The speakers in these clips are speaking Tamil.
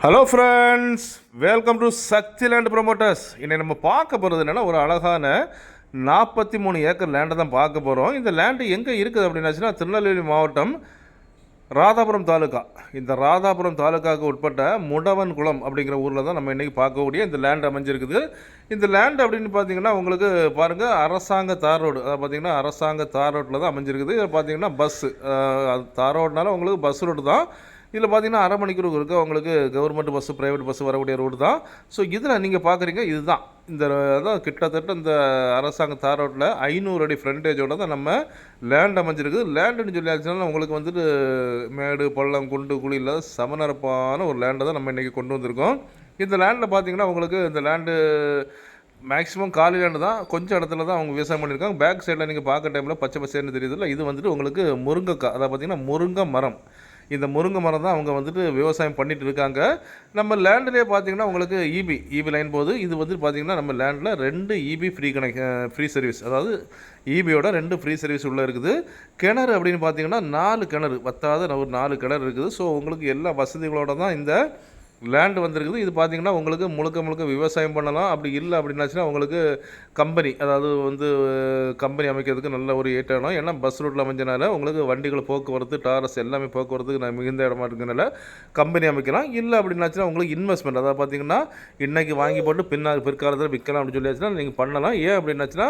Hello friends, welcome to Shakti land promoters. இன்னைக்கு நம்ம பார்க்க போகிறது என்னென்னா, ஒரு அழகான 43 ஏக்கர் லேண்டை தான் பார்க்க போகிறோம். இந்த லேண்டு எங்கே இருக்குது அப்படின்னாச்சுன்னா, திருநெல்வேலி மாவட்டம் ராதாபுரம் தாலுக்கா. இந்த ராதாபுரம் தாலுக்காவுக்கு உட்பட்ட முடவன்குளம் அப்படிங்கிற ஊரில் தான் நம்ம இன்றைக்கி பார்க்கக்கூடிய இந்த லேண்ட் அமைஞ்சிருக்குது. இந்த லேண்ட் அப்படின்னு பார்த்தீங்கன்னா உங்களுக்கு பாருங்கள், அரசாங்க தார் ரோடு, அதை பார்த்தீங்கன்னா அரசாங்க தார் ரோட்டில் தான் அமைஞ்சிருக்குது. இதில் பார்த்தீங்கன்னா பஸ்ஸு, அது தார் ரோடுனால உங்களுக்கு பஸ் ரோடு தான். இதில் பார்த்தீங்கன்னா அரை மணிக்கூர் இருக்குது உங்களுக்கு கவர்மெண்ட் பஸ்ஸு, ப்ரைவேட் பஸ்ஸு வரக்கூடிய ரோடு தான். ஸோ இதில் நீங்கள் பார்க்குறீங்க, இதுதான் இந்த அதான் கிட்டத்தட்ட இந்த அரசாங்க தார் ரோட்டில் 500 அடி ஃப்ரண்டேஜோடு தான் நம்ம லேண்ட் அமைஞ்சிருக்குது. லேண்டுன்னு சொல்லி ஆச்சுன்னா உங்களுக்கு வந்துட்டு மேடு பள்ளம் குண்டு குழி இல்லாத சமநரப்பான ஒரு லேண்டை தான் நம்ம இன்றைக்கி கொண்டு வந்திருக்கோம். இந்த லேண்டில் பார்த்தீங்கன்னா உங்களுக்கு இந்த லேண்டு மேக்ஸிமம் காலி லேண்டு தான். கொஞ்சம் இடத்துல தான் அவங்க விவசாயம் பண்ணியிருக்காங்க. பேக் சைடில் நீங்கள் பார்க்குற டைமில் பச்சை பசேர்னு தெரியுதுல்ல, இது வந்துட்டு உங்களுக்கு முருங்கைக்காய், அதை பார்த்தீங்கன்னா முருங்கை மரம். இந்த முருங்கை மரம் தான் அவங்க வந்துட்டு விவசாயம் பண்ணிகிட்டு இருக்காங்க. நம்ம லேண்ட்லேயே பார்த்தீங்கன்னா உங்களுக்கு இபி லைன் போகுது. இது வந்து பார்த்திங்கன்னா நம்ம லேண்டில் 2 இபி ஃப்ரீ சர்வீஸ், அதாவது இபியோட 2 ஃப்ரீ சர்வீஸ் உள்ளே இருக்குது. கிணறு அப்படின்னு பார்த்தீங்கன்னா 4 கிணறு, பத்தாத ஒரு 4 கிணறு இருக்குது. ஸோ உங்களுக்கு எல்லா வசதிகளோடு தான் இந்த லேண்டு வந்திருக்குது. இது பார்த்திங்கன்னா உங்களுக்கு முழுக்க விவசாயம் பண்ணலாம். அப்படி இல்லை அப்படின்னாச்சுன்னா உங்களுக்கு கம்பெனி, அதாவது வந்து கம்பெனி அமைக்கிறதுக்கு நல்ல ஒரு ஏற்றம். ஏன்னா பஸ் ரூட்டில் அமைஞ்சனால உங்களுக்கு வண்டிகள் போக்குவரத்து, டாரஸ் எல்லாமே போக்குவரத்துக்கு மிகுந்த இடமா இருக்கிறனால கம்பெனி அமைக்கலாம். இல்லை அப்படின்னாச்சுன்னா உங்களுக்கு இன்வெஸ்ட்மெண்ட், அதாவது பார்த்திங்கன்னா இன்றைக்கி வாங்கி போட்டு பிற்காலத்தில் விற்கலாம் அப்படின்னு சொல்லியாச்சுன்னா நீங்கள் பண்ணலாம். ஏன் அப்படின்னாச்சுன்னா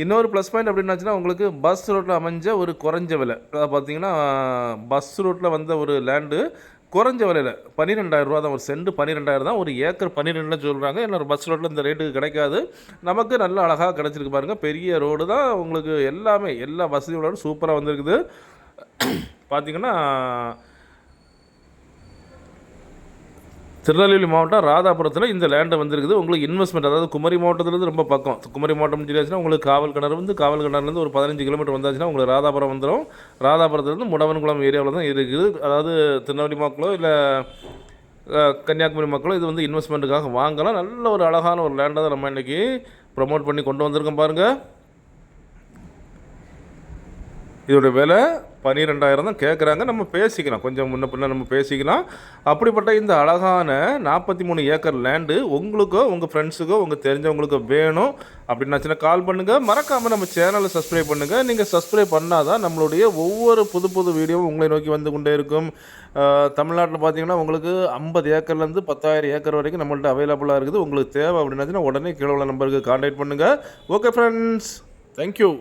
இன்னொரு ப்ளஸ் பாயிண்ட் அப்படின்னாச்சுன்னா உங்களுக்கு பஸ் ரோட்டில் அமைஞ்ச ஒரு குறைஞ்ச விலை, அதாவது பார்த்திங்கன்னா பஸ் ரூட்டில் வந்த ஒரு லேண்டு குறைஞ்ச விலையில் 12,000 ரூபா தான். ஒரு சென்ட் 12,000 தான். ஒரு ஏக்கர் 12 சொல்கிறாங்க. ஏன்னா பஸ் ரோட்டில் இந்த ரேட்டுக்கு கிடைக்காது. நமக்கு நல்ல அழகாக கிடச்சிருக்கு பாருங்கள். பெரிய ரோடு தான், உங்களுக்கு எல்லாமே எல்லா வசதிகளோடு சூப்பராக வந்திருக்குது. பார்த்திங்கன்னா திருநெல்வேலி மாவட்டம் ராதாபுரத்தில் இந்த லேண்டை வந்திருக்குது. உங்களுக்கு இன்வெஸ்ட்மெண்ட், அதாவது குமரி மாவட்டத்துலேருந்து ரொம்ப பக்கம். குமரி மாவட்டம் சொல்லியாச்சுன்னா உங்களுக்கு காவல் கிணறுலேருந்து ஒரு 15 கிலோமீட்டர் வந்தாச்சுன்னா உங்களுக்கு ராதாபுரம் வந்துடும். ராதாபுரத்துலேருந்து முடவன்குளம் ஏரியாவில் தான் இருக்குது. அதாவது திருநெல்வேலி மக்களோ இல்லை கன்னியாகுமரி மக்களோ இது வந்து இன்வெஸ்ட்மெண்ட்டுக்காக வாங்கலாம். நல்ல ஒரு அழகான ஒரு லேண்டை தான் நம்ம இன்றைக்கி ப்ரமோட் பண்ணி கொண்டு வந்திருக்கோம் பாருங்கள். இதோட விலை 12,000 தான் கேட்குறாங்க. நம்ம பேசிக்கலாம், கொஞ்சம் முன்ன பின்ன நம்ம பேசிக்கலாம். அப்படிப்பட்ட இந்த அழகான 43 ஏக்கர் லேண்டு உங்களுக்கோ உங்கள் ஃப்ரெண்ட்ஸுக்கோ உங்கள் தெரிஞ்சவங்களுக்கோ வேணும் அப்படின்னாச்சுன்னா கால் பண்ணுங்கள். மறக்காமல் நம்ம சேனலை சப்ஸ்கிரைப் பண்ணுங்கள். நீங்கள் சப்ஸ்கிரைப் பண்ணால் தான் நம்மளுடைய ஒவ்வொரு புது வீடியோவும் உங்களை நோக்கி வந்து கொண்டே இருக்கும். தமிழ்நாட்டில் பார்த்தீங்கன்னா உங்களுக்கு 50 ஏக்கர்லேருந்து 10,000 ஏக்கர் வரைக்கும் நம்மள்ட்ட அவைலபிளாக இருக்குது. உங்களுக்கு தேவை அப்படின்னாச்சுன்னா உடனே கீழே உள்ள நம்பருக்கு கான்டாக்ட் பண்ணுங்கள். Okay friends, thank you.